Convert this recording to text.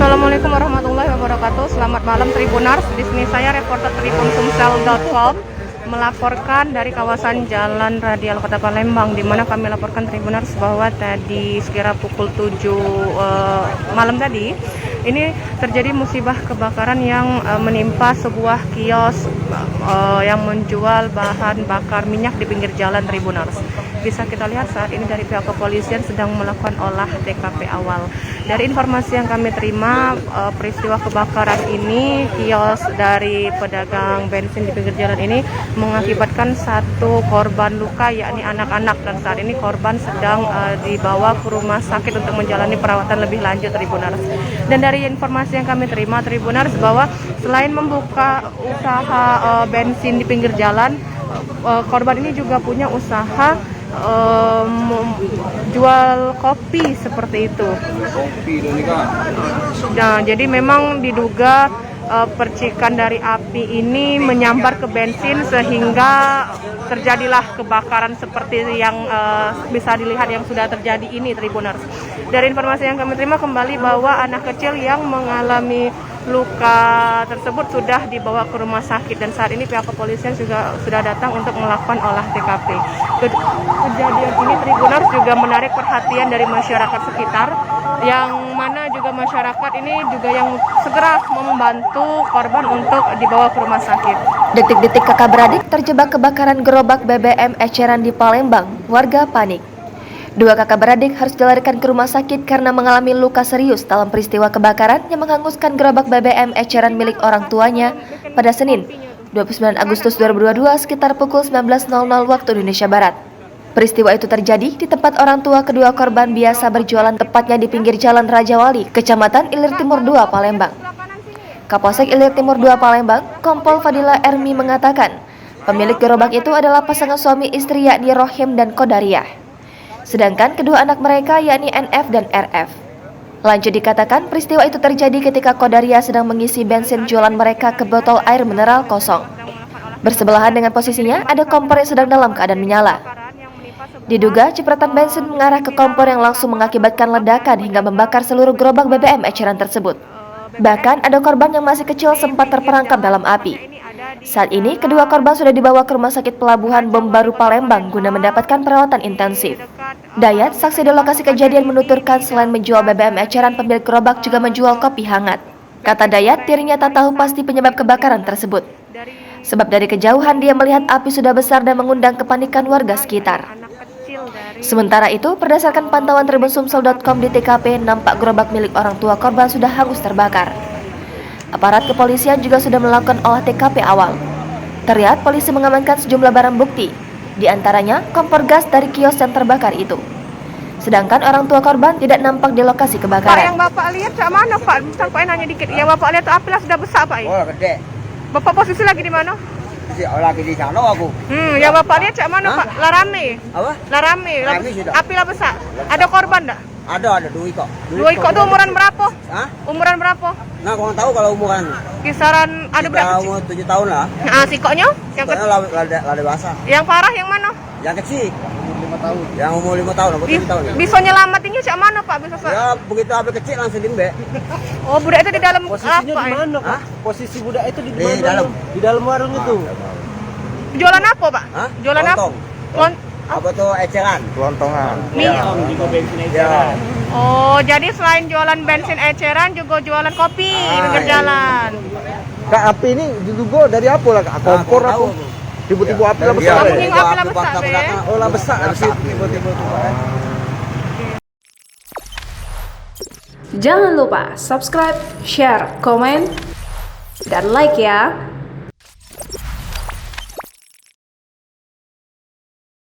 Assalamualaikum warahmatullahi wabarakatuh. Selamat malam Tribunars. Di sini saya reporter tribun-sumsel.com melaporkan dari kawasan Jalan Radial Kota Palembang, di mana kami laporkan Tribunars bahwa tadi sekira pukul 7 malam tadi ini terjadi musibah kebakaran yang menimpa sebuah kios yang menjual bahan bakar minyak di pinggir jalan Tribunars. Bisa kita lihat saat ini dari pihak kepolisian sedang melakukan olah TKP awal. Dari informasi yang kami terima, peristiwa kebakaran ini, kios dari pedagang bensin di pinggir jalan ini mengakibatkan satu korban luka, yakni anak-anak, dan saat ini korban sedang dibawa ke rumah sakit untuk menjalani perawatan lebih lanjut Tribunars. Dan dari informasi yang kami terima Tribunars bahwa selain membuka usaha bensin di pinggir jalan, korban ini juga punya usaha jual kopi seperti itu. Nah, jadi memang diduga percikan dari api ini menyambar ke bensin sehingga terjadilah kebakaran seperti yang bisa dilihat yang sudah terjadi ini Tribuners. Dari informasi yang kami terima kembali bahwa anak kecil yang mengalami luka tersebut sudah dibawa ke rumah sakit, dan saat ini pihak kepolisian juga sudah datang untuk melakukan olah TKP. Kejadian ini Tribuners juga menarik perhatian dari masyarakat sekitar, yang mana juga masyarakat ini juga yang segera membantu korban untuk dibawa ke rumah sakit. Detik-detik kakak beradik terjebak kebakaran gerobak BBM eceran di Palembang, warga panik. Dua kakak beradik harus dilarikan ke rumah sakit karena mengalami luka serius dalam peristiwa kebakaran yang menghanguskan gerobak BBM eceran milik orang tuanya pada Senin, 29 Agustus 2022 sekitar pukul 19.00 waktu Indonesia Barat. Peristiwa itu terjadi di tempat orang tua kedua korban biasa berjualan, tepatnya di pinggir Jalan Raja Wali, Kecamatan Ilir Timur 2, Palembang. Kapolsek Ilir Timur 2 Palembang, Kompol Fadila Ermi mengatakan, pemilik gerobak itu adalah pasangan suami istri yakni Rohim dan Kodariah. Sedangkan kedua anak mereka yakni NF dan RF. Lanjut dikatakan peristiwa itu terjadi ketika Kodariah sedang mengisi bensin jualan mereka ke botol air mineral kosong. Bersebelahan dengan posisinya ada kompor yang sedang dalam keadaan menyala. Diduga cipratan bensin mengarah ke kompor yang langsung mengakibatkan ledakan hingga membakar seluruh gerobak BBM eceran tersebut. Bahkan ada korban yang masih kecil sempat terperangkap dalam api. Saat ini kedua korban sudah dibawa ke Rumah Sakit Pelabuhan Bom Baru Palembang guna mendapatkan perawatan intensif. Dayat, saksi di lokasi kejadian, menuturkan selain menjual BBM eceran, pemilik gerobak juga menjual kopi hangat. Kata Dayat, dirinya tak tahu pasti penyebab kebakaran tersebut. Sebab dari kejauhan dia melihat api sudah besar dan mengundang kepanikan warga sekitar. Sementara itu, berdasarkan pantauan tribun-sumsel.com di TKP, nampak gerobak milik orang tua korban sudah hangus terbakar. Aparat kepolisian juga sudah melakukan olah TKP awal. Terlihat polisi mengamankan sejumlah barang bukti, di antaranya kompor gas dari kios yang terbakar itu. Sedangkan orang tua korban tidak nampak di lokasi kebakaran. Pak, yang Bapak lihat ke mana, Pak? Bentar, Pak, nanya dikit. Yang Bapak lihat itu api lah sudah besar, Pak. Oh, gede. Bapak posisi lagi di mana? Lagi di sana aku. Yang Bapak lihat cak mana, Pak? Larame. Apa? Larame. Larame sudah. Api lah besar. Ada korban enggak? Ada dua ikut. Dua ikut tuh umuran berapa? Hah? Umuran berapa? Nah, kurang tahu kalau umuran. Kisaran ada berapa? Umur 7 tahun lah. Nah, sikoknya? Yang Sikoknya lada basah. Yang parah yang mana? Yang kecil. Umur 5 tahun. Yang umur 5 tahun, aku 7 tahun. Bisa nyelamatinnya cak mana, Pak? Bisa ya, begitu api kecil langsung dimbe. Oh, budak itu di dalam posisinya apa? Di mana, Pak? Hah? Posisi budak itu di Di dalam. Di dalam warung itu. Jualan apa, Pak? Hah? Jualan Lontong. apa? Apa tuh eceran? Kelontongan. Minyak. Juga bensin eceran. Oh, jadi selain jualan bensin eceran juga jualan kopi di pinggir jalan. Kak, api ini diduga dari apa lah, Kak? Kompor apa? Tiba-tiba api lah besar. Mungkin api lah besar, Be. Oh, lah besar. Tiba-tiba. Jangan lupa subscribe, share, komen, dan like ya.